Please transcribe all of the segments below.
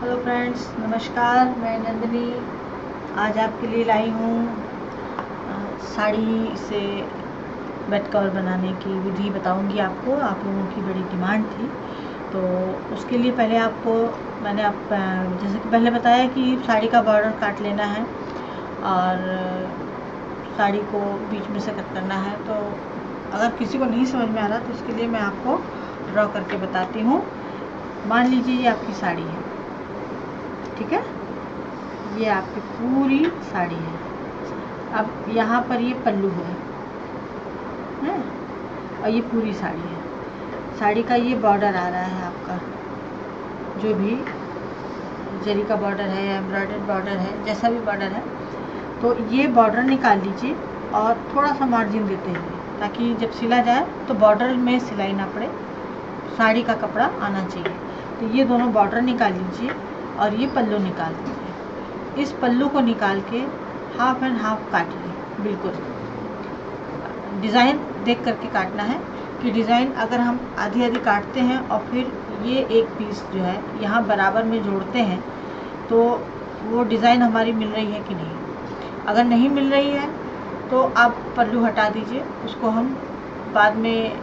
Hello friends, नमस्कार। मैं नंदिनी आज आपके लिए लाई हूँ साड़ी से बेड कवर बनाने की विधि बताऊँगी आपको। आप लोगों की बड़ी डिमांड थी, तो उसके लिए पहले आपको मैंने जैसे कि पहले बताया कि साड़ी का बॉर्डर काट लेना है और साड़ी को बीच में से कट करना है। तो अगर किसी को नहीं समझ में आ रहा तो इसके लिए मैं आपको ड्रॉ करके बताती हूँ। मान लीजिए ये आपकी साड़ी है, ठीक है, ये आपकी पूरी साड़ी है। अब यहाँ पर ये पल्लू है और ये पूरी साड़ी है। साड़ी का ये बॉर्डर आ रहा है आपका, जो भी जरी का बॉर्डर है या एम्ब्रॉयडर्ड बॉर्डर है, जैसा भी बॉर्डर है, तो ये बॉर्डर निकाल लीजिए और थोड़ा सा मार्जिन देते हुए, ताकि जब सिला जाए तो बॉर्डर में सिलाई ना पड़े, साड़ी का कपड़ा आना चाहिए। तो ये दोनों बॉर्डर निकाल लीजिए और ये पल्लू निकाल दीजिए। इस पल्लू को निकाल के हाफ एंड हाफ काटिए। बिल्कुल डिज़ाइन देख करके काटना है कि डिज़ाइन अगर हम आधी आधी काटते हैं और फिर ये एक पीस जो है यहाँ बराबर में जोड़ते हैं तो वो डिज़ाइन हमारी मिल रही है कि नहीं। अगर नहीं मिल रही है तो आप पल्लू हटा दीजिए, उसको हम बाद में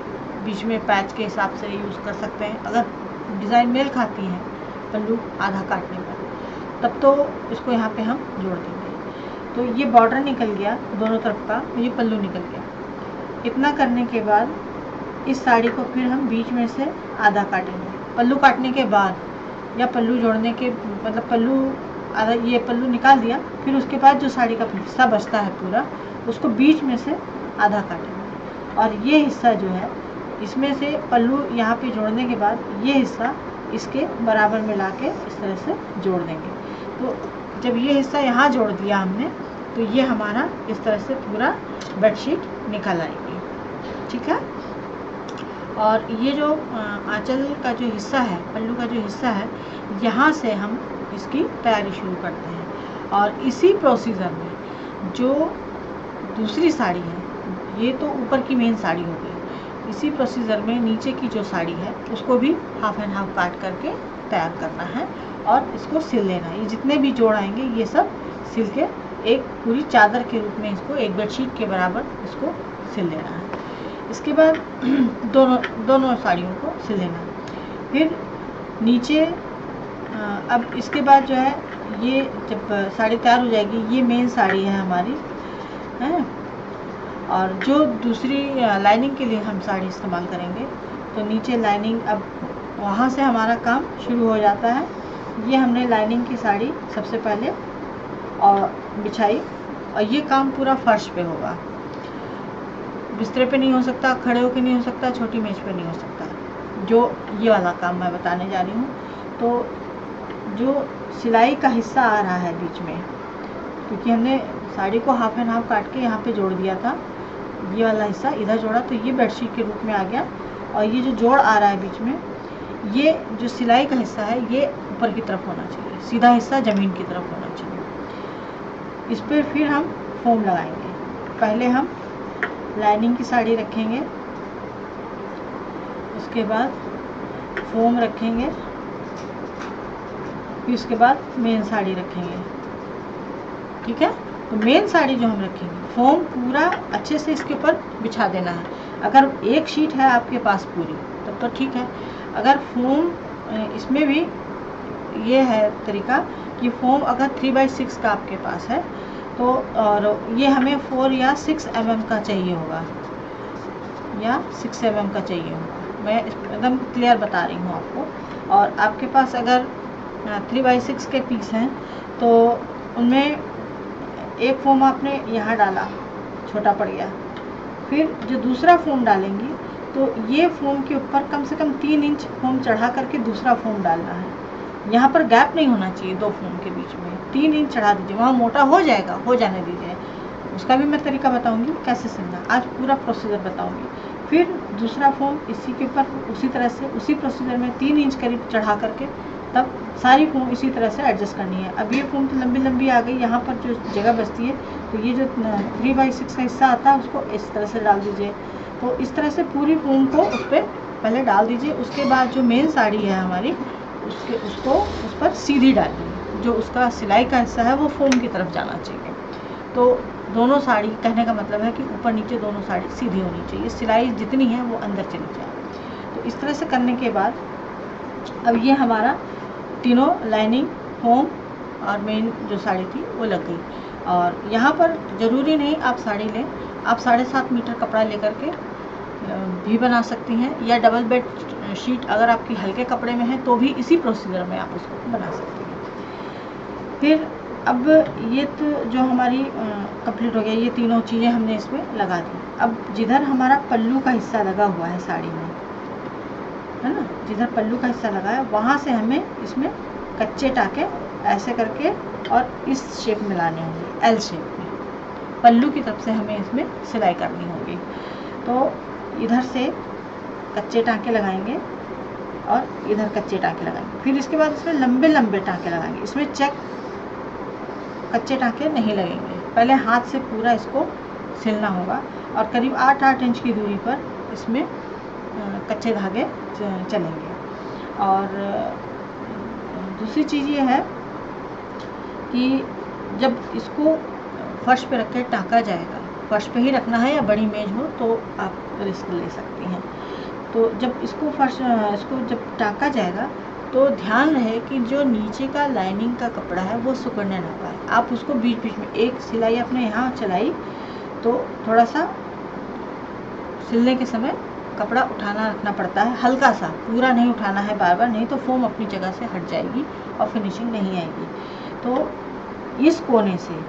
बीच में पैच के हिसाब से यूज़ कर सकते हैं। अगर डिज़ाइन मेल खाती है पल्लू आधा काटने पर, तब तो इसको यहाँ पे हम जोड़ देंगे। तो ये बॉर्डर निकल गया दोनों तरफ का, ये पल्लू निकल गया। इतना करने के बाद इस साड़ी को फिर हम बीच में से आधा काटेंगे। पल्लू काटने के बाद या पल्लू जोड़ने के मतलब पल्लू आधा, ये पल्लू निकाल दिया, फिर उसके बाद जो साड़ी का हिस्सा बचता है पूरा, उसको बीच में से आधा काटेंगे। और ये हिस्सा जो है, इसमें से पल्लू यहाँ पे जोड़ने के बाद ये हिस्सा इसके बराबर मिला के इस तरह से जोड़ देंगे। तो जब ये हिस्सा यहाँ जोड़ दिया हमने, तो ये हमारा इस तरह से पूरा बेडशीट निकल आएगी, ठीक है। और ये जो आंचल का जो हिस्सा है, पल्लू का जो हिस्सा है, यहाँ से हम इसकी तैयारी शुरू करते हैं। और इसी प्रोसीजर में जो दूसरी साड़ी है, ये तो ऊपर की मेन साड़ी हो गई, इसी प्रोसीजर में नीचे की जो साड़ी है उसको भी हाफ एंड हाफ काट करके तैयार करना है और इसको सिल लेना है। ये जितने भी जोड़ आएंगे ये सब सिल के एक पूरी चादर के रूप में इसको एक बेडशीट के बराबर इसको सिल लेना है। इसके बाद दोनों साड़ियों को सिल लेना है। फिर नीचे अब इसके बाद जो है, ये जब साड़ी तैयार हो जाएगी, ये मेन साड़ी है हमारी, है। और जो दूसरी लाइनिंग के लिए हम साड़ी इस्तेमाल करेंगे, तो नीचे लाइनिंग, अब वहाँ से हमारा काम शुरू हो जाता है। ये हमने लाइनिंग की साड़ी सबसे पहले और बिछाई, और ये काम पूरा फर्श पे होगा। बिस्तर पे नहीं हो सकता, खड़े होकर नहीं हो सकता, छोटी मेज पे नहीं हो सकता, जो ये वाला काम मैं बताने जा रही हूँ। तो जो सिलाई का हिस्सा आ रहा है बीच में, क्योंकि हमने साड़ी को हाफ एंड हाफ काट के यहाँ पे जोड़ दिया था, ये वाला हिस्सा इधर जोड़ा तो ये बेडशीट के रूप में आ गया। और ये जो जोड़ आ रहा है बीच में, ये जो सिलाई का हिस्सा है ये ऊपर की तरफ होना चाहिए, सीधा हिस्सा ज़मीन की तरफ होना चाहिए। इस पर फिर हम फोम लगाएंगे। पहले हम लाइनिंग की साड़ी रखेंगे, उसके बाद फोम रखेंगे, फिर उसके बाद मेन साड़ी रखेंगे, ठीक है। तो मेन साड़ी जो हम रखेंगे, फोम पूरा अच्छे से इसके ऊपर बिछा देना है। अगर एक शीट है आपके पास पूरी तब तो ठीक है। अगर फोम, इसमें भी ये है तरीका कि फोम अगर 3/6 का आपके पास है तो, और ये हमें 4 या 6 mm का चाहिए होगा, या 6 mm का चाहिए होगा। मैं एकदम क्लियर बता रही हूँ आपको। और आपके पास अगर 3/6 के पीस हैं तो उनमें एक फोम आपने यहाँ डाला, छोटा पड़ गया, फिर जो दूसरा फोम डालेंगी तो ये फोम के ऊपर कम से कम 3 इंच फोम चढ़ा करके दूसरा फोम डालना है। यहाँ पर गैप नहीं होना चाहिए दो फोम के बीच में, 3 इंच चढ़ा दीजिए। वहाँ मोटा हो जाएगा, हो जाने दीजिए, उसका भी मैं तरीका बताऊंगी कैसे सिलना, आज पूरा प्रोसीजर बताऊंगी। फिर दूसरा फोम इसी के ऊपर उसी तरह से उसी प्रोसीजर में 3 इंच करीब चढ़ा करके तब सारी फोम इसी तरह से एडजस्ट करनी है। अब ये फोम तो लंबी लंबी आ गई, यहाँ पर जो जगह बचती है, तो ये जो 3/6 का हिस्सा आता है उसको इस तरह से डाल दीजिए। तो इस तरह से पूरी फोम को उस पर पहले डाल दीजिए। उसके बाद जो मेन साड़ी है हमारी, उसको उस पर सीधी डालिए। जो उसका सिलाई का हिस्सा है वो फोम की तरफ जाना चाहिए। तो दोनों साड़ी, कहने का मतलब है कि ऊपर नीचे दोनों साड़ी सीधी होनी चाहिए, सिलाई जितनी है वो अंदर चली जाए। तो इस तरह से करने के बाद अब ये हमारा तीनों लाइनिंग, फोम और मेन जो साड़ी थी वो लग गई। और यहाँ पर ज़रूरी नहीं आप साड़ी लें, आप 7.5 मीटर कपड़ा लेकर के भी बना सकती हैं, या डबल बेड शीट अगर आपकी हल्के कपड़े में है तो भी इसी प्रोसीजर में आप उसको बना सकती हैं। फिर अब ये तो जो हमारी कंप्लीट हो गया, ये तीनों चीज़ें हमने इसमें लगा दी। अब जिधर हमारा पल्लू का हिस्सा लगा हुआ है साड़ी में, है ना, जिधर पल्लू का हिस्सा लगा है वहाँ से हमें इसमें कच्चे टाके ऐसे करके और इस शेप में लाने होंगे, एल शेप में। पल्लू की तरफ से हमें इसमें सिलाई करनी होगी। तो इधर से कच्चे टाँके लगाएंगे और इधर कच्चे टाँके लगाएंगे। फिर इसके बाद इसमें लंबे लंबे टाँके लगाएंगे। इसमें चेक कच्चे टाँके नहीं लगेंगे, पहले हाथ से पूरा इसको सिलना होगा और करीब 8-8 इंच की दूरी पर इसमें कच्चे धागे चलेंगे। और दूसरी चीज़ ये है कि जब इसको फर्श पे रख के टाँका जाएगा, फर्श पे ही रखना है या बड़ी मेज हो तो आप रिस्क ले सकती हैं। तो जब इसको जब टाँका जाएगा तो ध्यान रहे कि जो नीचे का लाइनिंग का कपड़ा है वो सिकुड़ने ना पाए। आप उसको बीच बीच में एक सिलाई अपने यहाँ चलाई तो थोड़ा सा सिलने के समय कपड़ा उठाना रखना पड़ता है, हल्का सा, पूरा नहीं उठाना है बार बार, नहीं तो फोम अपनी जगह से हट जाएगी और फिनिशिंग नहीं आएगी। तो इस कोने से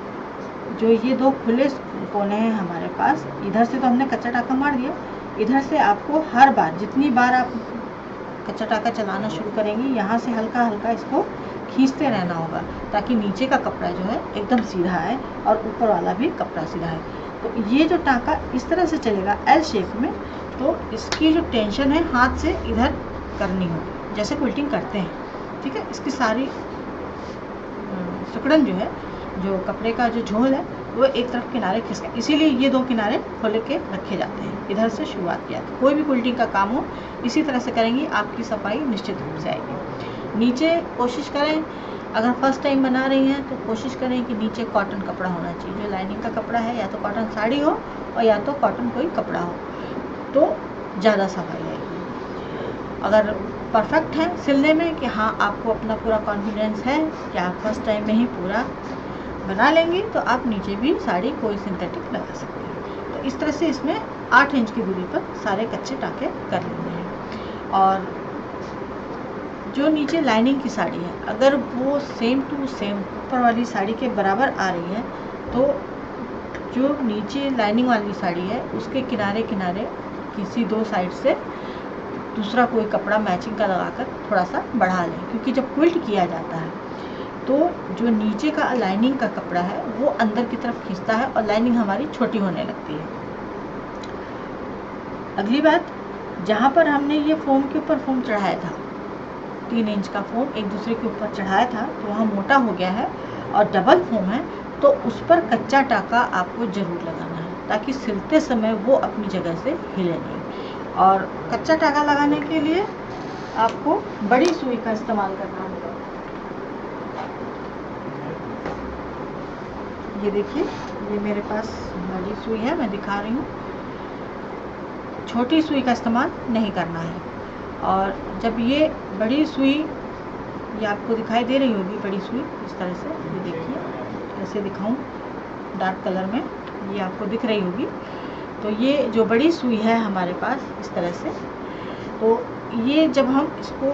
जो ये दो खुले कोने हैं हमारे पास, इधर से तो हमने कच्चा टाँका मार दिया, इधर से आपको हर बार जितनी बार आप कच्चा टाँका चलाना शुरू करेंगी यहाँ से हल्का हल्का इसको खींचते रहना होगा ताकि नीचे का कपड़ा जो है एकदम सीधा है और ऊपर वाला भी कपड़ा सीधा है। तो ये जो टाँका इस तरह से चलेगा एल शेप में, तो इसकी जो टेंशन है हाथ से इधर करनी होगी जैसे क्विल्टिंग करते हैं, ठीक है। इसकी सारी सिकुड़न जो है, जो कपड़े का जो झोल है वो एक तरफ किनारे खिसका, इसीलिए ये दो किनारे खोल के रखे जाते हैं, इधर से शुरुआत किया था। कोई भी क्विल्टिंग का काम हो इसी तरह से करेंगी, आपकी सफाई निश्चित रूप से आएगी। नीचे कोशिश करें, अगर फर्स्ट टाइम बना रही हैं तो कोशिश करें कि नीचे कॉटन कपड़ा होना चाहिए। जो लाइनिंग का कपड़ा है या तो कॉटन साड़ी हो और या तो कॉटन कोई कपड़ा हो तो ज़्यादा सफाई आएगी। अगर परफेक्ट है सिलने में कि हाँ आपको अपना पूरा कॉन्फिडेंस है कि आप फर्स्ट टाइम में ही पूरा बना लेंगी, तो आप नीचे भी साड़ी कोई सिंथेटिक लगा सकते हैं। तो इस तरह से इसमें 8 इंच की दूरी पर सारे कच्चे टाँके कर लेने हैं। और जो नीचे लाइनिंग की साड़ी है अगर वो सेम टू सेम ऊपर वाली साड़ी के बराबर आ रही है तो जो नीचे लाइनिंग वाली साड़ी है उसके किनारे किनारे किसी दो साइड से दूसरा कोई कपड़ा मैचिंग का लगाकर थोड़ा सा बढ़ा लें, क्योंकि जब क्विल्ट किया जाता है तो जो नीचे का लाइनिंग का कपड़ा है वो अंदर की तरफ खींचता है और लाइनिंग हमारी छोटी होने लगती है। अगली बात, जहाँ पर हमने ये फोम के ऊपर फोम चढ़ाया था, 3 इंच का फोम एक दूसरे के ऊपर चढ़ाया था, तो वहाँ मोटा हो गया है और डबल फोम है, तो उस पर कच्चा टाँका आपको ज़रूर लगाना है ताकि सिलते समय वो अपनी जगह से हिले नहीं। और कच्चा टाँका लगाने के लिए आपको बड़ी सुई का इस्तेमाल करना होगा। ये देखिए, ये मेरे पास बड़ी सुई है, मैं दिखा रही हूँ। छोटी सुई का इस्तेमाल नहीं करना है। और जब ये बड़ी सुई, ये आपको दिखाई दे रही होगी बड़ी सुई इस तरह से, ये देखिए ऐसे दिखाऊं डार्क कलर में, ये आपको दिख रही होगी। तो ये जो बड़ी सुई है हमारे पास इस तरह से, तो ये जब हम इसको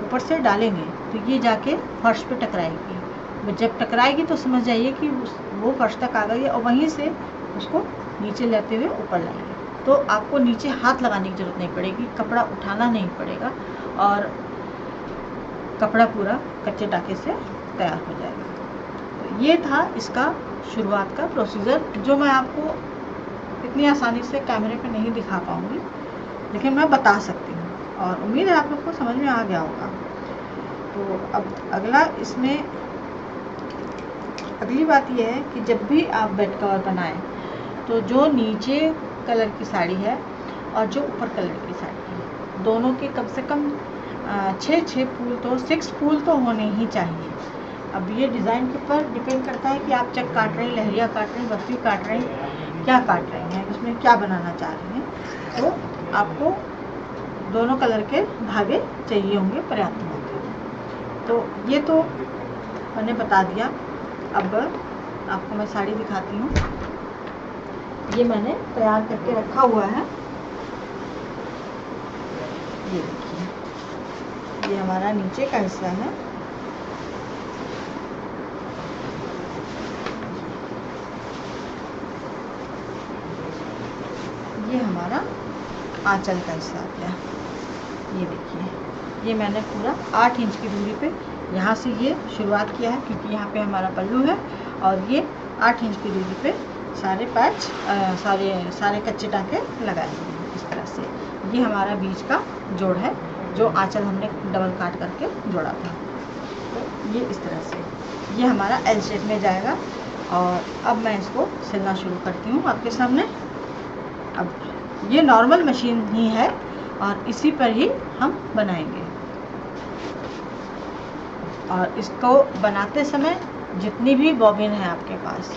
ऊपर से डालेंगे तो ये जाके फर्श पे टकराएगी। जब टकराएगी तो समझ जाइए कि वो फर्श तक आ गई है और वहीं से उसको नीचे लेते हुए ऊपर लाएंगे। तो आपको नीचे हाथ लगाने की ज़रूरत नहीं पड़ेगी, कपड़ा उठाना नहीं पड़ेगा और कपड़ा पूरा कच्चे टाँके से तैयार हो जाएगा। तो ये था इसका शुरुआत का प्रोसीजर, जो मैं आपको इतनी आसानी से कैमरे पे नहीं दिखा पाऊँगी, लेकिन मैं बता सकती हूँ और उम्मीद है आप लोग को समझ में आ गया होगा। तो अब अगला, इसमें अगली बात यह है कि जब भी आप बेड कवर बनाएं तो जो नीचे कलर की साड़ी है और जो ऊपर कलर की साड़ी है, दोनों के कम से कम 6 फूल तो 6 फूल तो होने ही चाहिए। अब ये डिज़ाइन के ऊपर डिपेंड करता है कि आप चेक काट रहे हैं, लहरिया काट रहे हैं, बर्फी काट रहे हैं, क्या काट रहे हैं, उसमें क्या बनाना चाह रहे हैं। तो आपको दोनों कलर के धागे चाहिए होंगे पर्याप्त होंगे। तो ये तो मैंने बता दिया। अब आपको मैं साड़ी दिखाती हूँ। ये मैंने तैयार करके रखा हुआ है। ये देखिए, ये हमारा नीचे का हिस्सा है। ये हमारा आंचल का हिस्सा आ गया। ये देखिए, ये मैंने पूरा 8 इंच की दूरी पे यहाँ से ये शुरुआत किया है, क्योंकि यहाँ पे हमारा पल्लू है, और ये 8 इंच की दूरी पे सारे पैच सारे कच्चे टाँके लगाए हैं इस तरह से। ये हमारा बीच का जोड़ है, जो आंचल हमने डबल काट करके जोड़ा था। तो ये इस तरह से ये हमारा एल शेप में जाएगा। और अब मैं इसको सिलना शुरू करती हूँ आपके सामने। अब ये नॉर्मल मशीन ही है और इसी पर ही हम बनाएंगे। और इसको बनाते समय जितनी भी बॉबिन है आपके पास,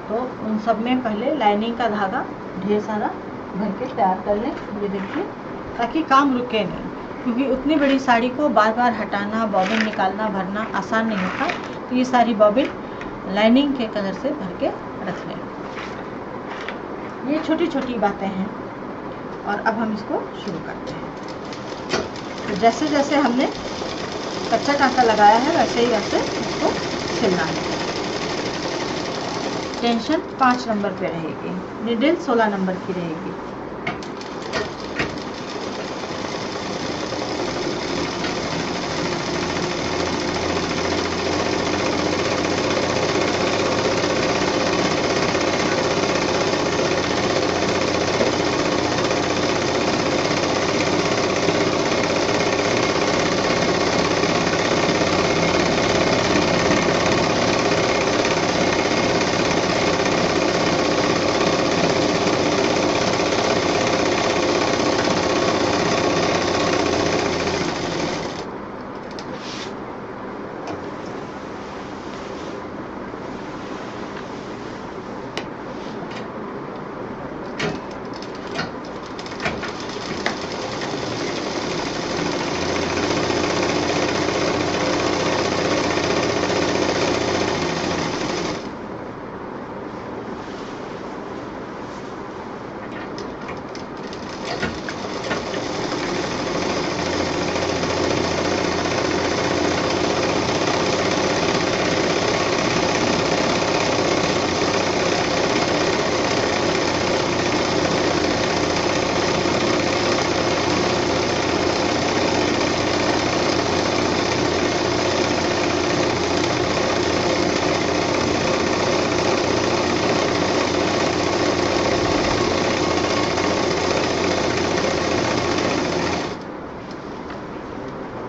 तो उन सब में पहले लाइनिंग का धागा ढेर सारा भर के तैयार कर लें। ये देखिए, ताकि काम रुके नहीं, क्योंकि उतनी बड़ी साड़ी को बार बार हटाना, बॉबिन निकालना, भरना आसान नहीं होता। तो ये सारी बॉबिन लाइनिंग के कलर से भर के रख लें। ये छोटी छोटी बातें हैं। और अब हम इसको शुरू करते हैं। तो जैसे जैसे हमने कच्चा टाँका लगाया है, वैसे ही वैसे इसको सिलना है। टेंशन 5 नंबर पे रहेगी, निडल 16 नंबर की रहेगी।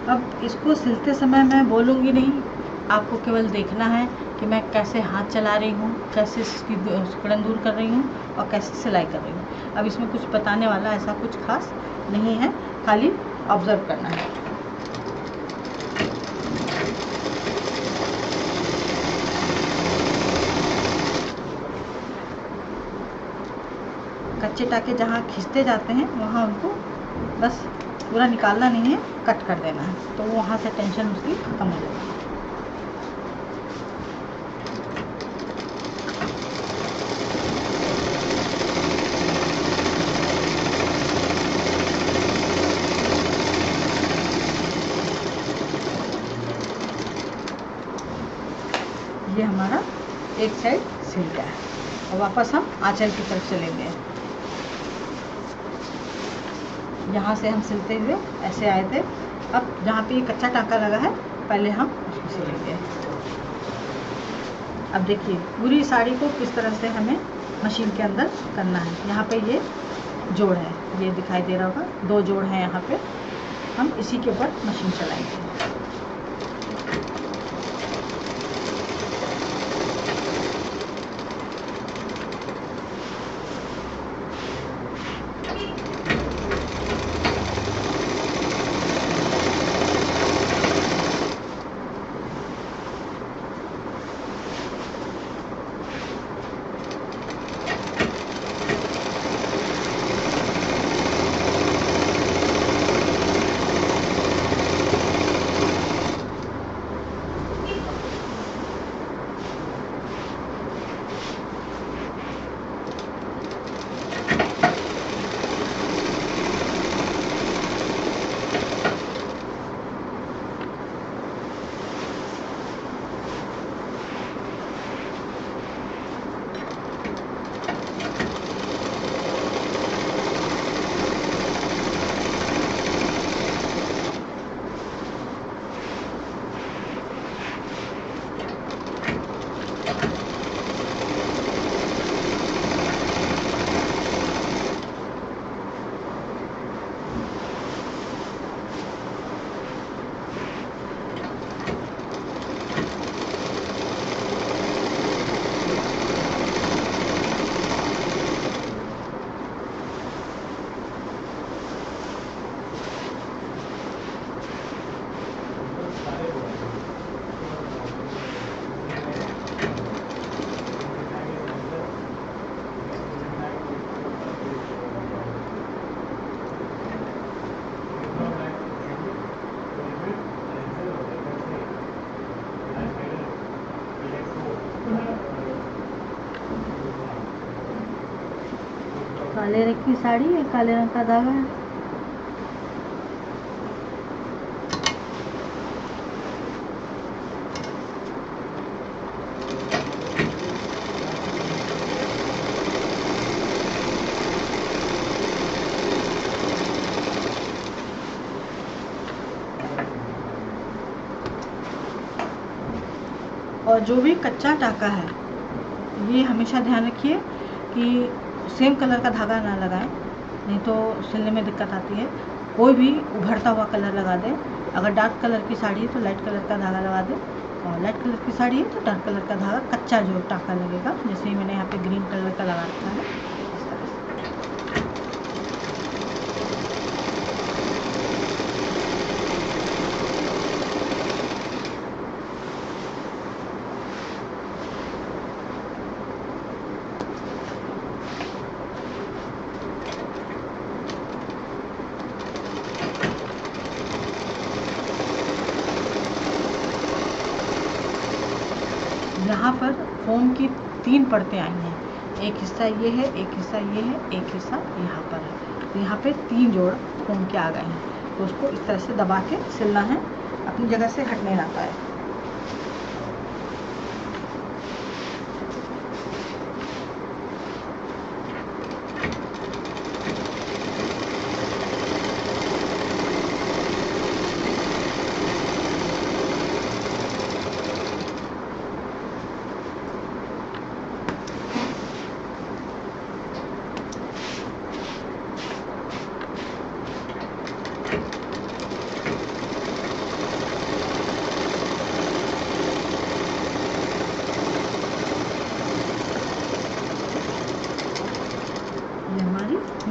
अब इसको सिलते समय मैं बोलूँगी नहीं, आपको केवल देखना है कि मैं कैसे हाथ चला रही हूँ, कैसे इसकी सिकुड़न दूर कर रही हूँ और कैसे सिलाई कर रही हूँ। अब इसमें कुछ बताने वाला ऐसा कुछ खास नहीं है, खाली ऑब्ज़र्व करना है। कच्चे टाके जहाँ खींचते जाते हैं वहाँ उनको बस पूरा निकालना नहीं है, कट कर देना है, तो वहाँ से टेंशन उसकी खत्म हो जाएगी। ये हमारा एक साइड सिल गया है और वापस हम आंचल की तरफ चलेंगे। यहाँ से हम सिलते हुए ऐसे आए थे। अब जहाँ पे ये कच्चा टाँका लगा है, पहले हम उसको सिलेंगे। अब देखिए, पूरी साड़ी को किस तरह से हमें मशीन के अंदर करना है। यहाँ पे ये जोड़ है, ये दिखाई दे रहा होगा, 2 जोड़ हैं यहाँ पे। हम इसी के ऊपर मशीन चलाएंगे। काले रंग की साड़ी है, काले रंग का धागा है। और जो भी कच्चा टाका है, ये हमेशा ध्यान रखिए कि सेम कलर का धागा ना लगाएं, नहीं तो सिलने में दिक्कत आती है। कोई भी उभरता हुआ कलर लगा दें। अगर डार्क कलर की साड़ी है तो लाइट कलर का धागा लगा दें, और लाइट कलर की साड़ी है तो डार्क कलर का धागा, कच्चा जो टाका लगेगा, जैसे मैंने यहाँ पे ग्रीन कलर का लगा रखा है, इस तरह से। यहाँ पर फोम की 3 परतें आई हैं। एक हिस्सा ये है, एक हिस्सा ये है, एक हिस्सा यहाँ पर है। तो यहाँ पे 3 जोड़ फोम के आ गए हैं। तो उसको इस तरह से दबा के सिलना है, अपनी जगह से हटने ना पाए।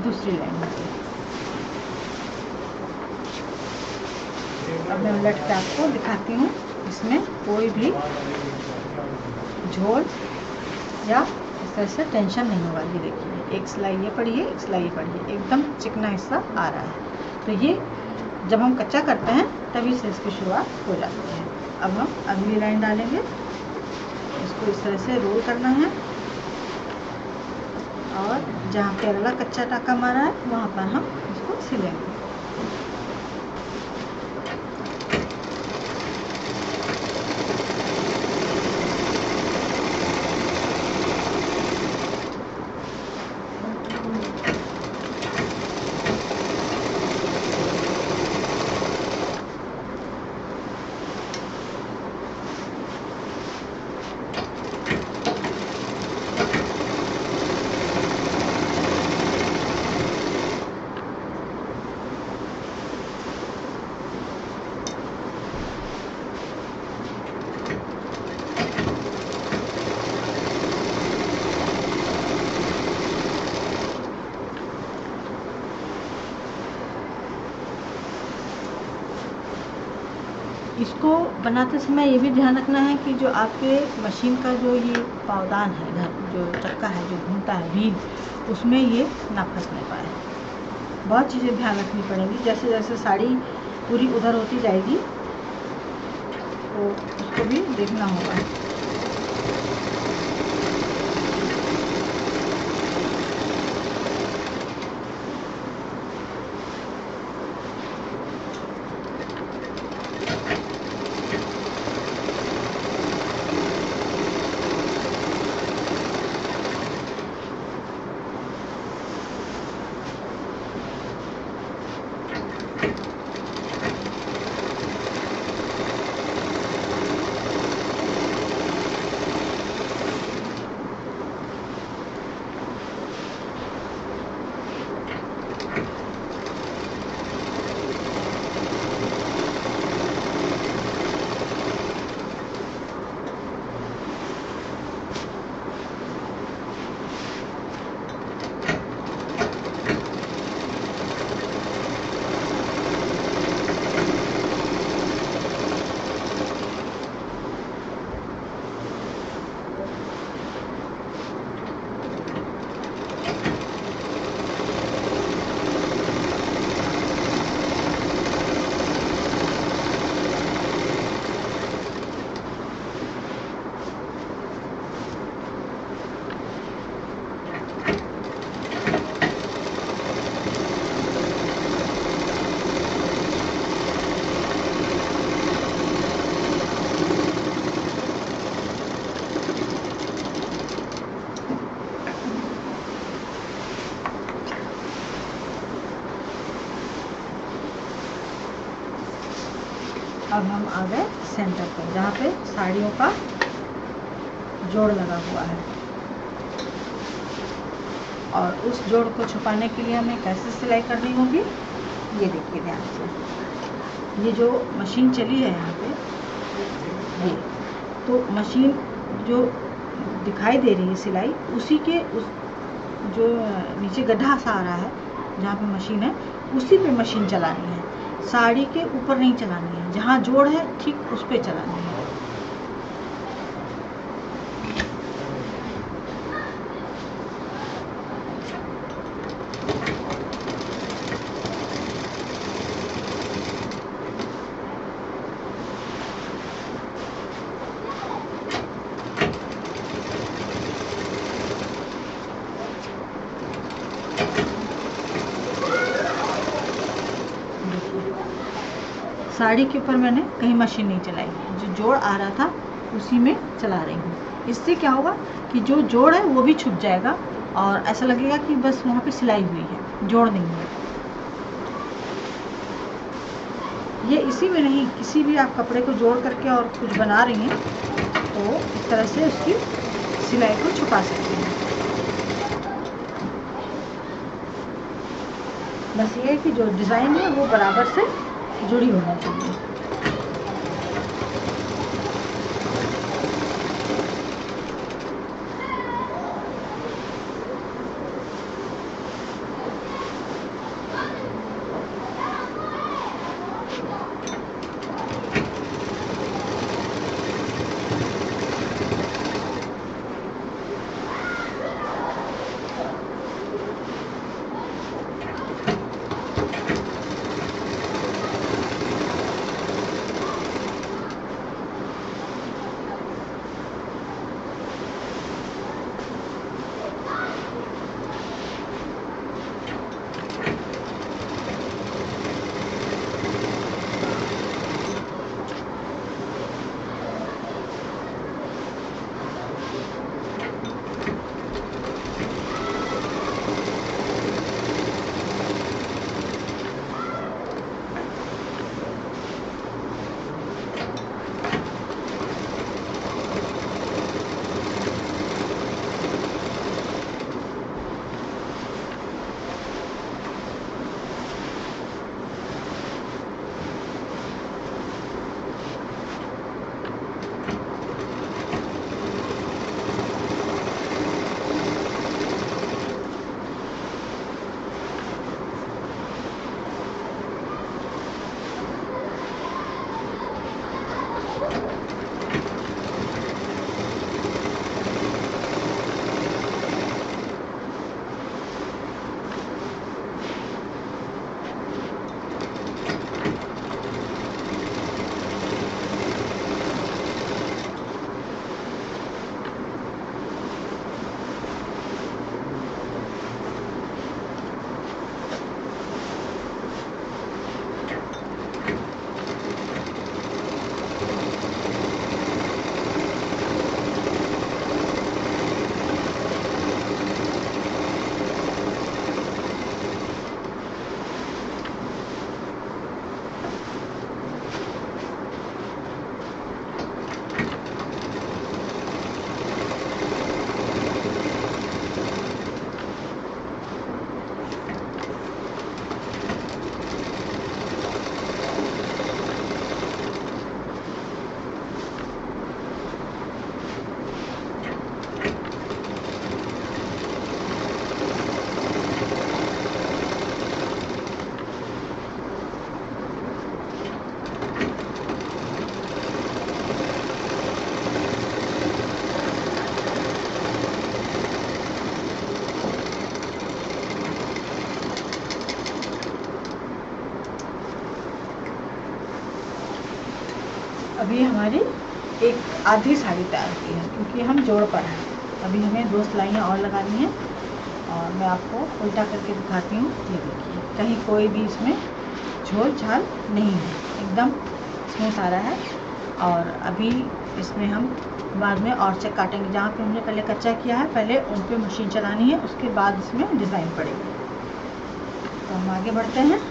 दूसरी लाइन में अब मैं उलट के आपको दिखाती हूँ। इसमें कोई भी झोल या इस तरह से टेंशन नहीं होगा। ये देखिए, एक सिलाई ये पड़ी है, एक सिलाई ये पड़ी है, एकदम चिकना हिस्सा आ रहा है। तो ये जब हम कच्चा करते हैं तभी से इसकी शुरुआत हो जाती है। अब हम अगली लाइन डालेंगे। इसको इस तरह से रोल करना है, और जहाँ पे अगला कच्चा टाका मारा है वहाँ पर हम इसको सिलेंगे। इसको बनाते समय ये भी ध्यान रखना है कि जो आपके मशीन का जो ये पावदान है, इधर जो चक्का है जो घूमता है व्हील, उसमें ये ना फंसने पाए। बहुत चीज़ें ध्यान रखनी पड़ेंगी। जैसे जैसे साड़ी पूरी उधर होती जाएगी तो उसको भी देखना होगा। अब हम आ गए सेंटर पर, जहाँ पे साड़ियों का जोड़ लगा हुआ है। और उस जोड़ को छुपाने के लिए हमें कैसे सिलाई करनी होगी, ये देखिए ध्यान से। ये जो मशीन चली है यहाँ पे, ये तो मशीन जो दिखाई दे रही है सिलाई, उसी के उस जो नीचे गड्ढा सा आ रहा है जहाँ पे मशीन है, उसी पे मशीन चलानी है, साड़ी के ऊपर नहीं चलानी है। जहाँ जोड़ है ठीक उस पे चलानी है। साड़ी के ऊपर मैंने कहीं मशीन नहीं चलाई, जो जोड़ आ रहा था उसी में चला रही हूँ। इससे क्या होगा कि जो जोड़ है वो भी छुप जाएगा और ऐसा लगेगा कि बस वहाँ पे सिलाई हुई है, जोड़ नहीं है। ये इसी में नहीं, किसी भी आप कपड़े को जोड़ करके और कुछ बना रही हैं तो इस तरह से उसकी सिलाई को छुपा सकते हैं। बस ये है कि जो डिज़ाइन है वो बराबर से जुड़ी होनी चाहिए। अभी हमारी एक आधी साड़ी तैयार की है, क्योंकि हम जोड़ पर हैं। अभी हमें 2 सिलाइयाँ और लगानी हैं और मैं आपको उल्टा करके दिखाती हूँ। ये देखिए, कहीं कोई भी इसमें झोल झाल नहीं है, एकदम स्मूथ आ रहा है। और अभी इसमें हम बाद में और से काटेंगे, जहाँ पे हमने पहले कच्चा किया है, पहले उन पे मशीन चलानी है, उसके बाद इसमें डिज़ाइन पड़ेगी। तो हम आगे बढ़ते हैं।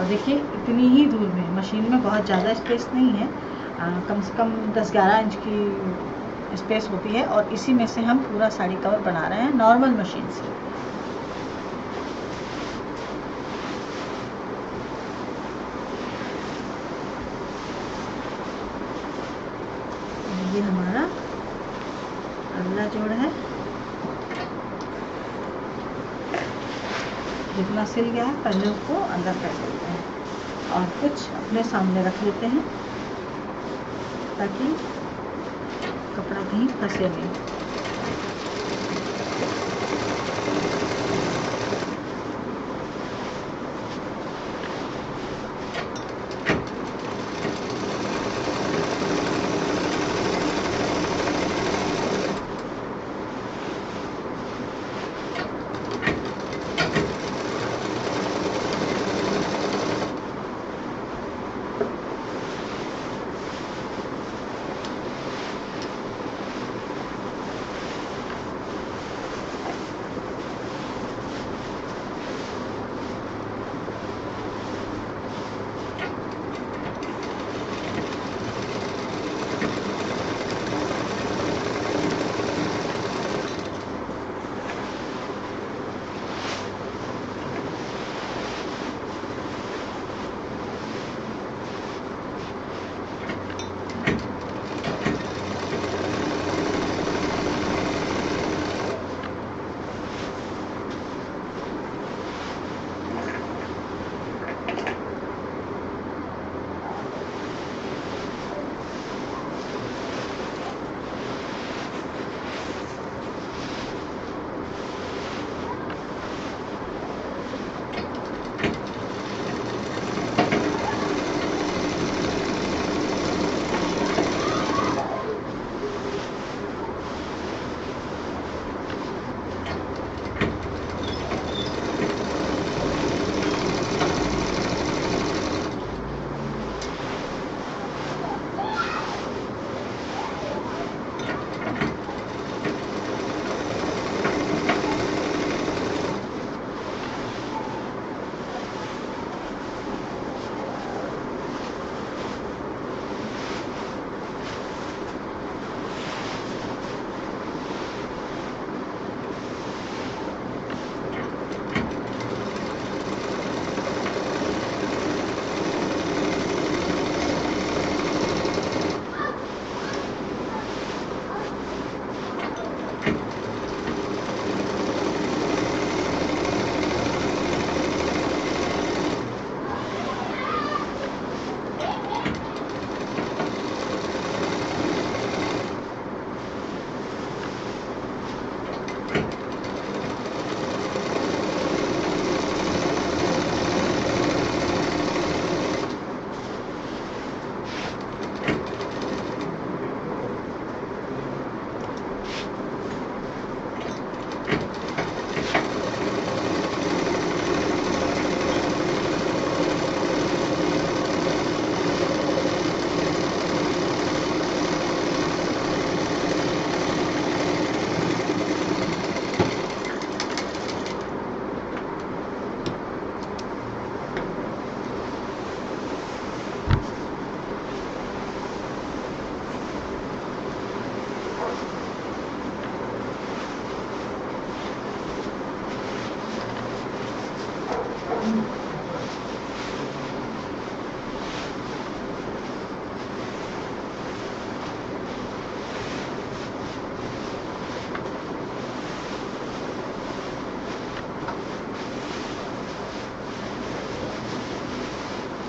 और देखिए इतनी ही दूर में, मशीन में बहुत ज़्यादा स्पेस नहीं है, कम से कम 10-11 इंच की स्पेस होती है, और इसी में से हम पूरा साड़ी कवर बना रहे हैं नॉर्मल मशीन से। ये हमारा अगला जोड़ है। जितना सिल गया है पहले उसको अंदर कर देते हैं और कुछ अपने सामने रख लेते हैं ताकि कपड़ा कहीं फंसे नहीं।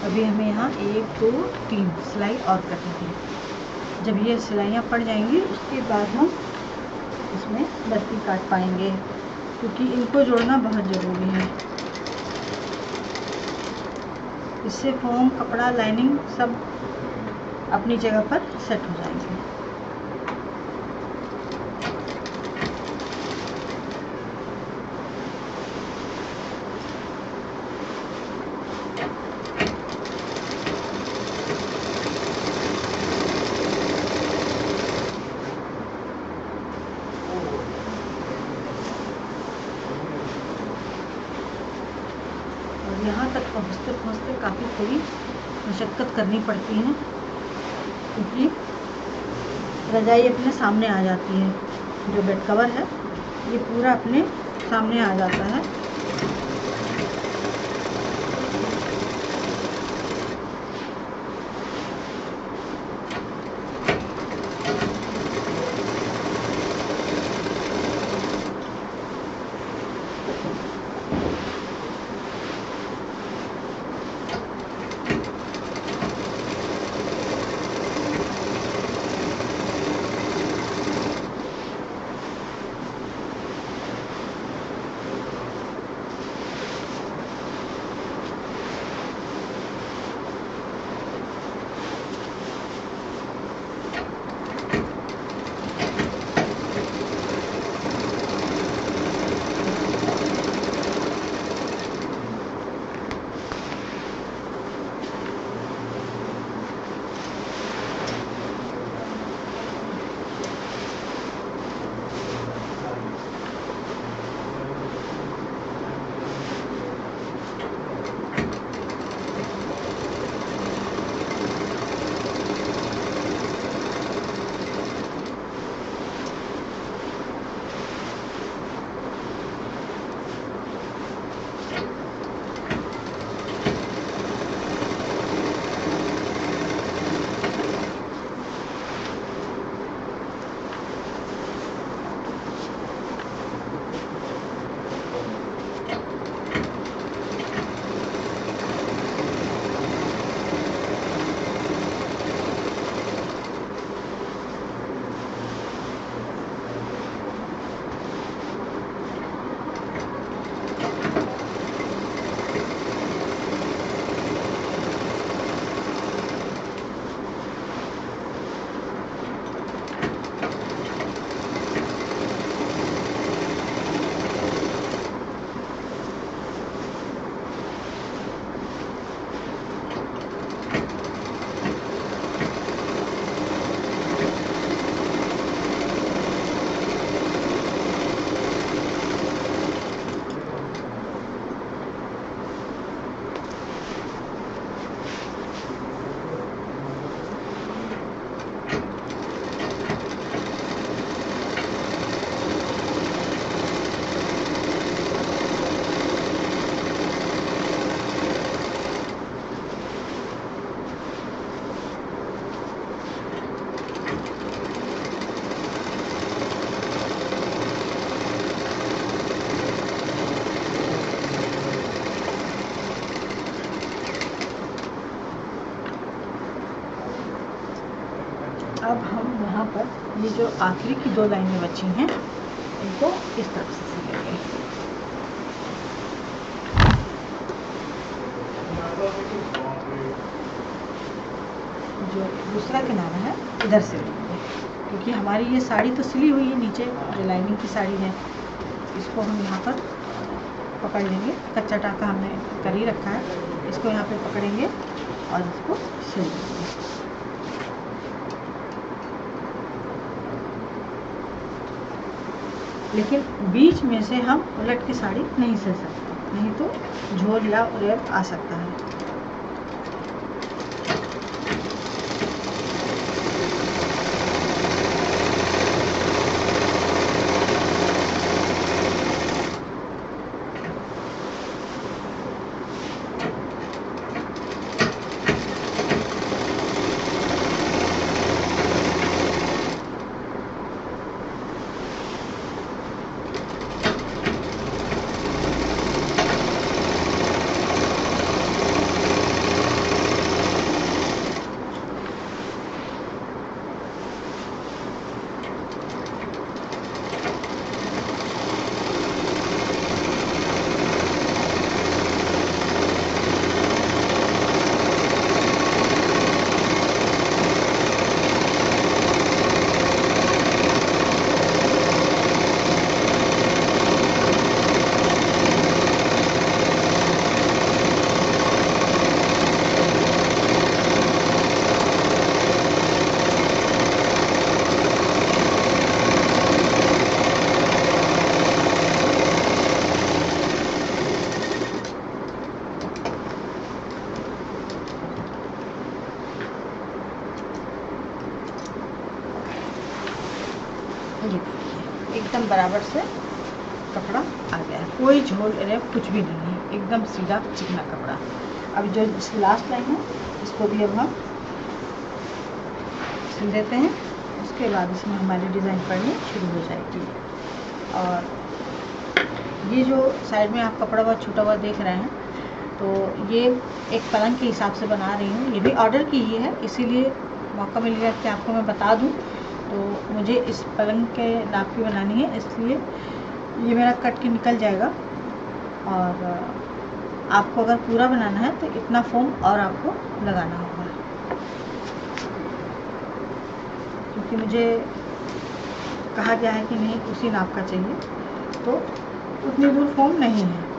अभी हमें यहाँ 1 2 3 सिलाई और करनी है। जब ये सिलाइयाँ पड़ जाएंगी उसके बाद हम इसमें बत्ती काट पाएंगे, क्योंकि इनको जोड़ना बहुत ज़रूरी है। इससे फोम, कपड़ा, लाइनिंग सब अपनी जगह पर सेट हो जाएंगे। यहाँ तक पहुँचते पहुँचते थोड़ी मशक्क़त करनी पड़ती है, क्योंकि रजाई अपने सामने आ जाती है। जो बेड कवर है ये पूरा अपने सामने आ जाता है। अब हम यहाँ पर ये जो आखिरी की 2 लाइनें बची हैं इनको इस तरफ से सिलेंगे। जो दूसरा किनारा है इधर से लेंगे, क्योंकि हमारी ये साड़ी तो सिली हुई है, नीचे जो लाइनिंग की साड़ी है इसको हम यहाँ पर पकड़ लेंगे। कच्चा टाका हमने कर ही रखा है, इसको यहाँ पे पकड़ेंगे और इसको सिल देंगे। लेकिन बीच में से हम उलट की साड़ी नहीं सिल सकते, नहीं तो झोल या उरेब आ सकता है। ये देखिए एकदम बराबर से कपड़ा आ गया है, कोई झोल रेप कुछ भी नहीं है, एकदम सीधा चिकना कपड़ा। अब जो इसकी लास्ट लाइन है इसको भी अब हम सिल देते हैं, उसके बाद इसमें हमारी डिज़ाइन पड़नी शुरू हो जाएगी। और ये जो साइड में आप कपड़ा बहुत छूटा हुआ देख रहे हैं, तो ये एक पलंग के हिसाब से बना रही हूँ, ये भी ऑर्डर की ही है, इसीलिए मौका मिल गया कि आपको मैं बता दूँ। तो मुझे इस पलंग के नाप की बनानी है, इसलिए ये मेरा कट के निकल जाएगा। और आपको अगर पूरा बनाना है तो इतना फोम और आपको लगाना होगा, क्योंकि मुझे कहा गया है कि नहीं उसी नाप का चाहिए, तो उतनी दूर फोम नहीं है।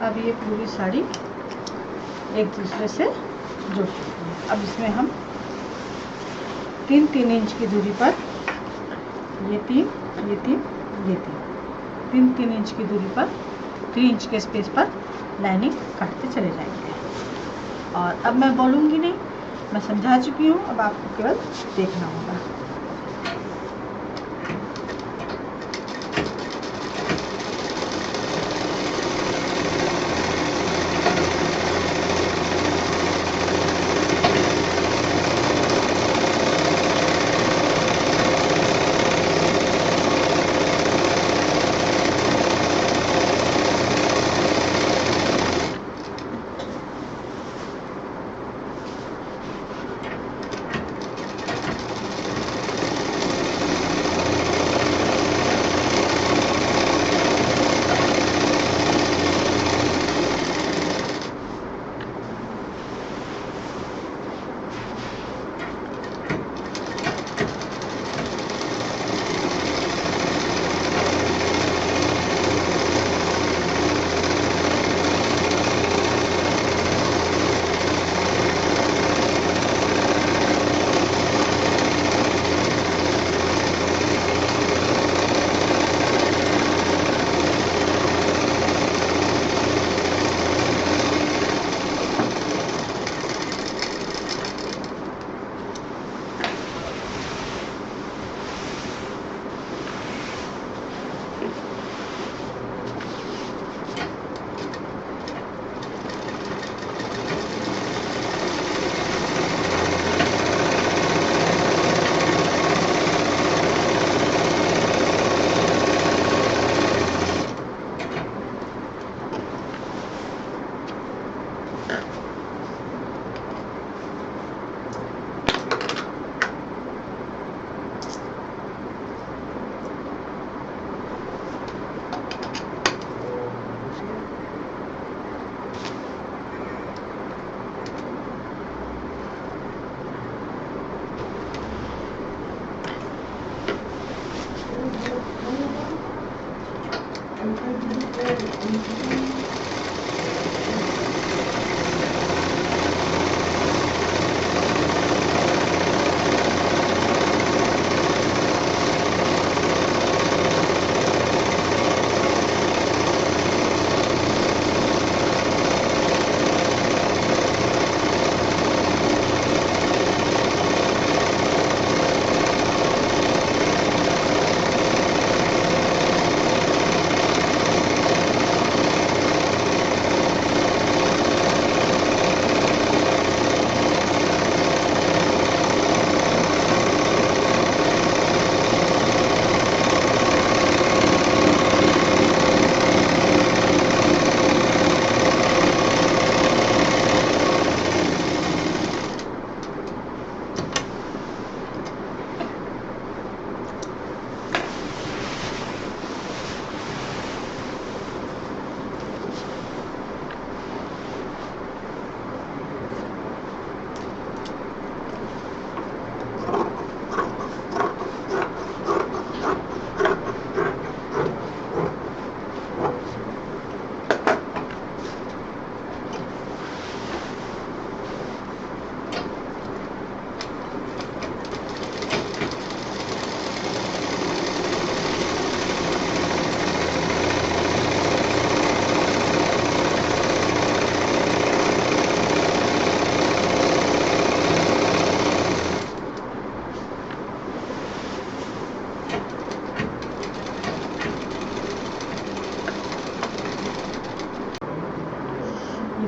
अब ये पूरी साड़ी एक दूसरे से जुड़ चुकी है। अब इसमें हम 3-3 इंच की दूरी पर ये 3 इंच की दूरी पर 3 इंच के स्पेस पर लाइनिंग काटते चले जाएंगे। और अब मैं बोलूँगी नहीं, मैं समझा चुकी हूँ, अब आपको केवल देखना होगा।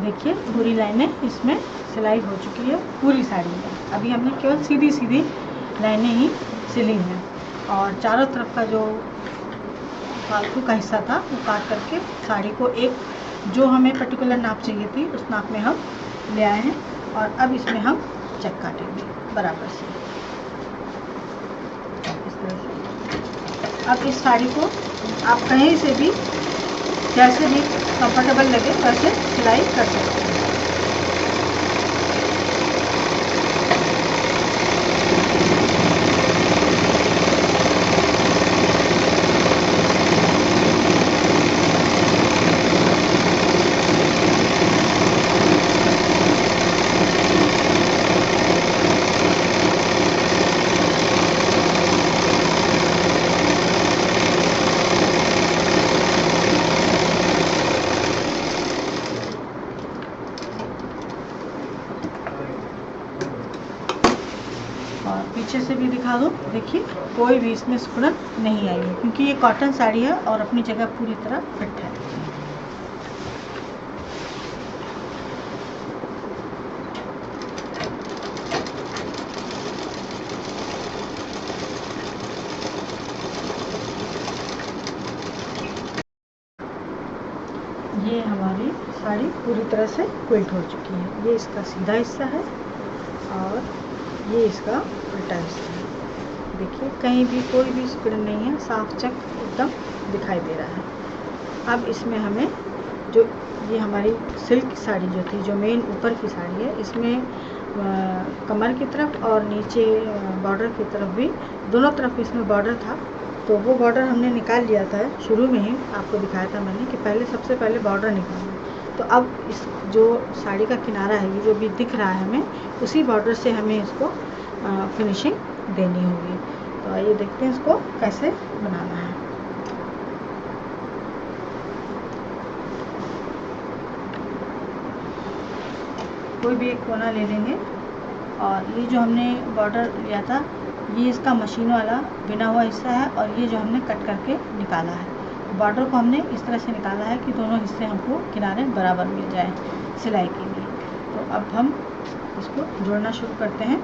देखिए पूरी लाइनें इसमें सिलाई हो चुकी है पूरी साड़ी में। अभी हमने केवल सीधी सीधी लाइनें ही सिली हैं और चारों तरफ का जो फालतू का हिस्सा था वो काट करके साड़ी को एक जो हमें पर्टिकुलर नाप चाहिए थी उस नाप में हम ले आए हैं। और अब इसमें हम चेक काटेंगे बराबर से इस तरह से। अब इस साड़ी को आप कहीं से भी जैसे भी कंफर्टेबल लगे वैसे सिलाई कर सकते हैं। और पीछे से भी दिखा दूँ, देखिए कोई भी इसमें सिकुड़न नहीं आई है क्योंकि ये कॉटन साड़ी है और अपनी जगह पूरी तरह फिट है। ये हमारी साड़ी पूरी तरह से क्विल्ट हो चुकी है। ये इसका सीधा हिस्सा है और ये इसका उल्टा हिस्सा है। देखिए कहीं भी कोई भी सिकुड़न नहीं है, साफ चक एकदम दिखाई दे रहा है। अब इसमें हमें जो ये हमारी सिल्क साड़ी जो थी, जो मेन ऊपर की साड़ी है, इसमें कमर की तरफ और नीचे बॉर्डर की तरफ भी दोनों तरफ इसमें बॉर्डर था, तो वो बॉर्डर हमने निकाल लिया था। शुरू में ही आपको दिखाया था मैंने कि पहले सबसे पहले बॉर्डर निकालना। तो अब इस जो साड़ी का किनारा है, ये जो भी दिख रहा है हमें, उसी बॉर्डर से हमें इसको फिनिशिंग देनी होगी। तो आइए देखते हैं इसको कैसे बनाना है। कोई भी एक कोना ले लेंगे और ये जो हमने बॉर्डर लिया था, ये इसका मशीन वाला बिना हुआ हिस्सा है और ये जो हमने कट करके निकाला है। बॉर्डर को हमने इस तरह से निकाला है कि दोनों हिस्से हमको किनारे बराबर मिल जाए सिलाई के लिए। तो अब हम इसको जोड़ना शुरू करते हैं।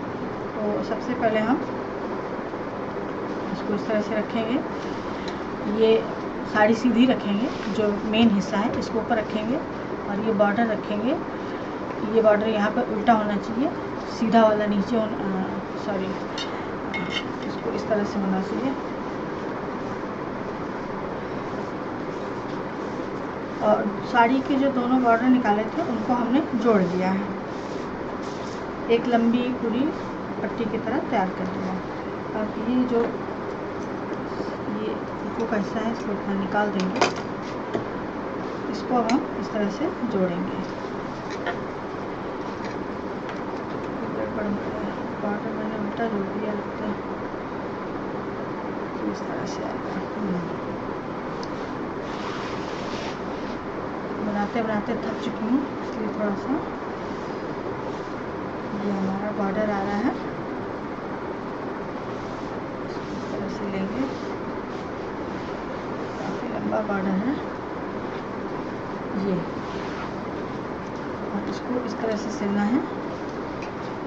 तो सबसे पहले हम इसको इस तरह से रखेंगे, ये साड़ी सीधी रखेंगे, जो मेन हिस्सा है इसको ऊपर रखेंगे और ये बॉर्डर रखेंगे। ये बॉर्डर यहाँ पर उल्टा होना चाहिए, सीधा वाला नीचे इसको इस तरह से होना चाहिए। और साड़ी के जो दोनों बॉर्डर निकाले थे उनको हमने जोड़ लिया है, एक लंबी पूरी पट्टी की तरह तैयार कर लिया। अब ये जो ये ऊपर का हिस्सा है इसको इतना निकाल देंगे, इसको अब हम इस तरह से जोड़ेंगे। बॉर्डर मैंने उल्टा जोड़ दिया लगता है, तो इस तरह से आएगा। बनाते बनाते थक चुकी हूँ, इसलिए थोड़ा सा ये हमारा बॉर्डर आ रहा है, इस तरह से लेंगे। काफ़ी लंबा बॉर्डर है ये, और इसको इस तरह से सिलना है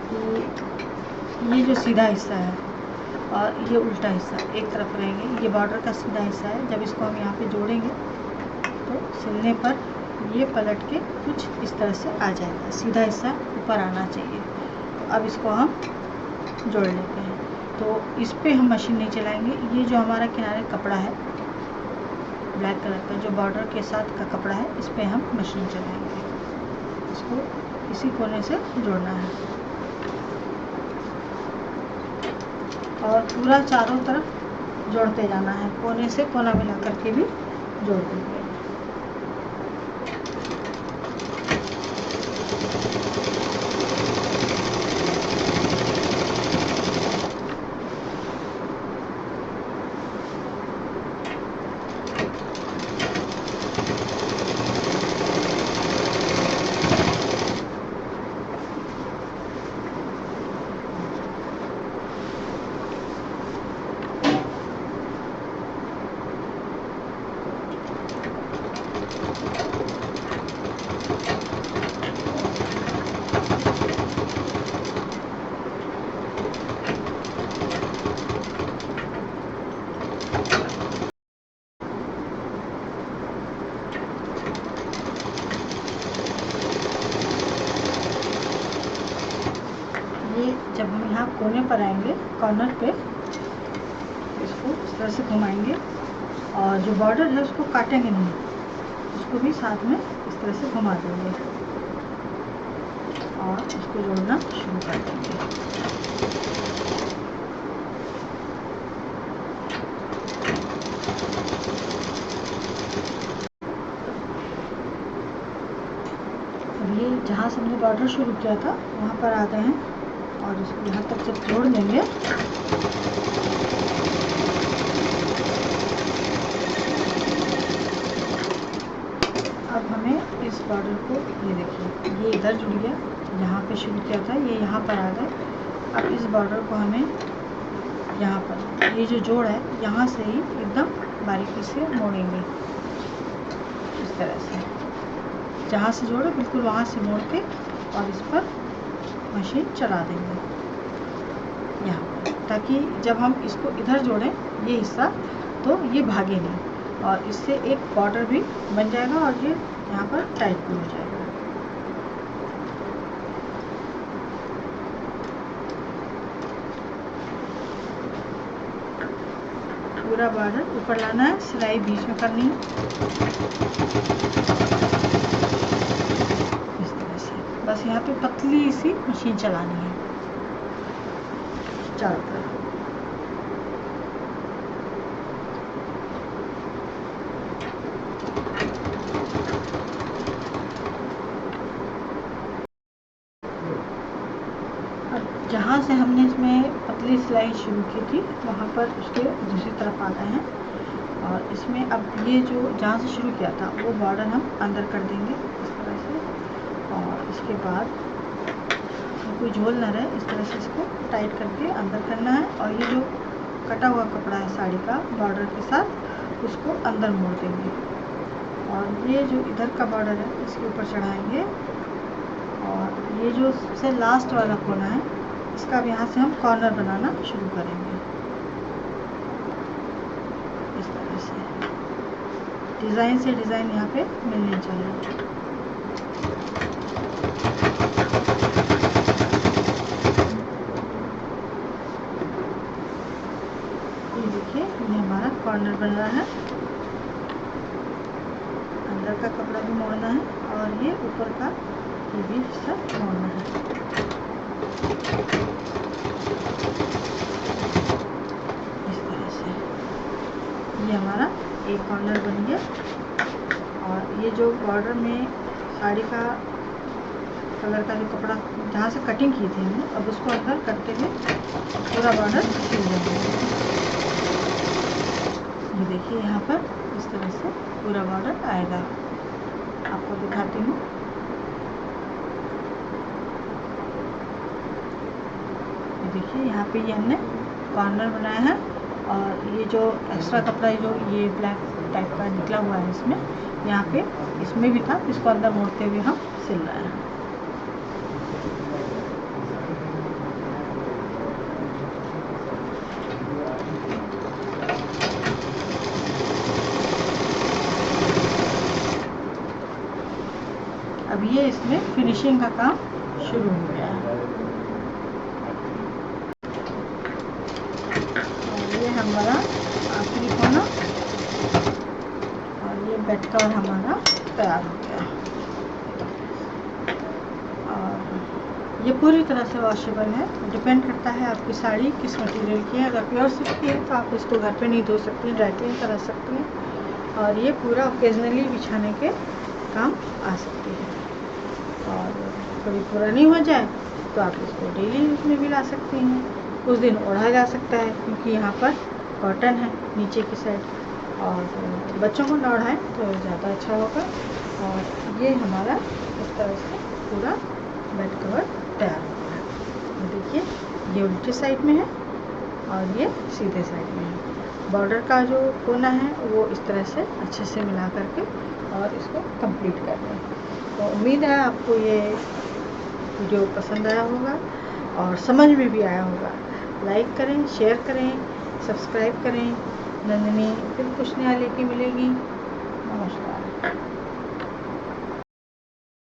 कि ये जो सीधा हिस्सा है और ये उल्टा हिस्सा एक तरफ रहेंगे। ये बॉर्डर का सीधा हिस्सा है, जब इसको हम यहाँ पे जोड़ेंगे तो सिलने पर ये पलट के कुछ इस तरह से आ जाएगा, सीधा हिस्सा ऊपर आना चाहिए। तो अब इसको हम जोड़ लेते हैं। तो इस पे हम मशीन नहीं चलाएंगे, ये जो हमारा किनारे कपड़ा है ब्लैक कलर का, जो बॉर्डर के साथ का कपड़ा है, इस पे हम मशीन चलाएंगे। इसको इसी कोने से जोड़ना है और पूरा चारों तरफ जोड़ते जाना है, कोने से कोना मिला करके भी जोड़ देंगे। कोने पर आएंगे, कॉर्नर पे इसको इस तरह से घुमाएंगे और जो बॉर्डर है उसको काटेंगे नहीं, उसको भी साथ में इस तरह से घुमा देंगे और उसको जोड़ना शुरू कर देंगे। अब ये जहाँ से हमने बॉर्डर शुरू किया था वहाँ पर आ गए हैं और इसको यहाँ तक जब जोड़ देंगे अब हमें इस बॉर्डर को, ये देखिए ये इधर जुड़ गया, यहाँ पे शुरू किया था ये यहाँ पर आ गए। अब इस बॉर्डर को हमें यहाँ पर ये जो जोड़ है यहाँ से ही एकदम बारीकी से मोड़ेंगे, इस तरह से जहाँ से जोड़े बिल्कुल वहाँ से मोड़ के और इस पर मशीन चला देंगे यहाँ पर, ताकि जब हम इसको इधर जोड़ें ये हिस्सा तो ये भागे नहीं और इससे एक बॉर्डर भी बन जाएगा और ये यहाँ पर टाइट भी हो जाएगा। पूरा बॉर्डर ऊपर लाना है, सिलाई बीच में करनी है इस तरह से। बस यहाँ पे पतली सी मशीन चलानी है चारों तरफ। जहाँ से हमने इसमें पतली सिलाई शुरू की थी वहाँ पर उसके दूसरी तरफ आ गए हैं और इसमें अब ये जो जहाँ से शुरू किया था वो बॉर्डर हम अंदर कर देंगे इस तरह से और इसके बाद कोई झोल ना रहे इस तरह से इसको टाइट करके अंदर करना है और ये जो कटा हुआ कपड़ा है साड़ी का बॉर्डर के साथ उसको अंदर मोड़ देंगे और ये जो इधर का बॉर्डर है इसके ऊपर चढ़ाएंगे और ये जो सबसे लास्ट वाला कोना है इसका अब यहाँ से हम कॉर्नर बनाना शुरू करेंगे इस तरह से। डिज़ाइन से डिज़ाइन यहाँ पे मिलनी चाहिए। ये देखिए ये हमारा कॉर्नर बन रहा है, अंदर का कपड़ा भी मोड़ना है और ये ऊपर का ये भी हिस्सा मोड़ना है। इस तरह से ये हमारा एक कॉर्नर बन गया और ये जो बॉर्डर में साड़ी का कलर का जो कपड़ा जहाँ से कटिंग की थी हमने अब उसको अंदर करते हुए पूरा बॉर्डर सिल देंगे। ये देखिए यहाँ पर इस तरह से पूरा बॉर्डर आएगा, आपको दिखाती हूँ। देखिए यहाँ पे ये हमने कॉर्नर बनाया है और ये जो एक्स्ट्रा कपड़ा जो ये ब्लैक टाइप का निकला हुआ है इसमें यहाँ पे इसमें भी था, इसको अंदर मोड़ते हुए हम सिल रहे हैं। अब ये इसमें फिनिशिंग का काम शुरू हो गया है। ये हमारा आखिरी कोना और ये बेड कवर हमारा तैयार हो गया और ये पूरी तरह से वॉशेबल है। डिपेंड करता है आपकी साड़ी किस मटेरियल की है। अगर प्योर सिल्क की है तो आप इसको घर पे नहीं धो सकते, ड्राई क्लीन करा सकते हैं और ये पूरा ओकेजनली बिछाने के काम आ सकती है और कभी पुरानी हो जाए तो आप इसको डेली यूज में भी ला सकते हैं, उस दिन ओढ़ा जा सकता है क्योंकि यहाँ पर कॉटन है नीचे की साइड और बच्चों को ना ओढ़ाएं तो ज़्यादा अच्छा होगा। और ये हमारा इस तरह से पूरा बेड कवर तैयार हो गया है। देखिए ये उल्टी साइड में है और ये सीधे साइड में है। बॉर्डर का जो कोना है वो इस तरह से अच्छे से मिला करके और इसको कंप्लीट कर दें। तो उम्मीद है आपको ये वीडियो पसंद आया होगा और समझ में भी आया होगा। लाइक करें, शेयर करें, सब्सक्राइब करें। नंदिनी फिर कुछ नया लेके मिलेगी। नमस्कार।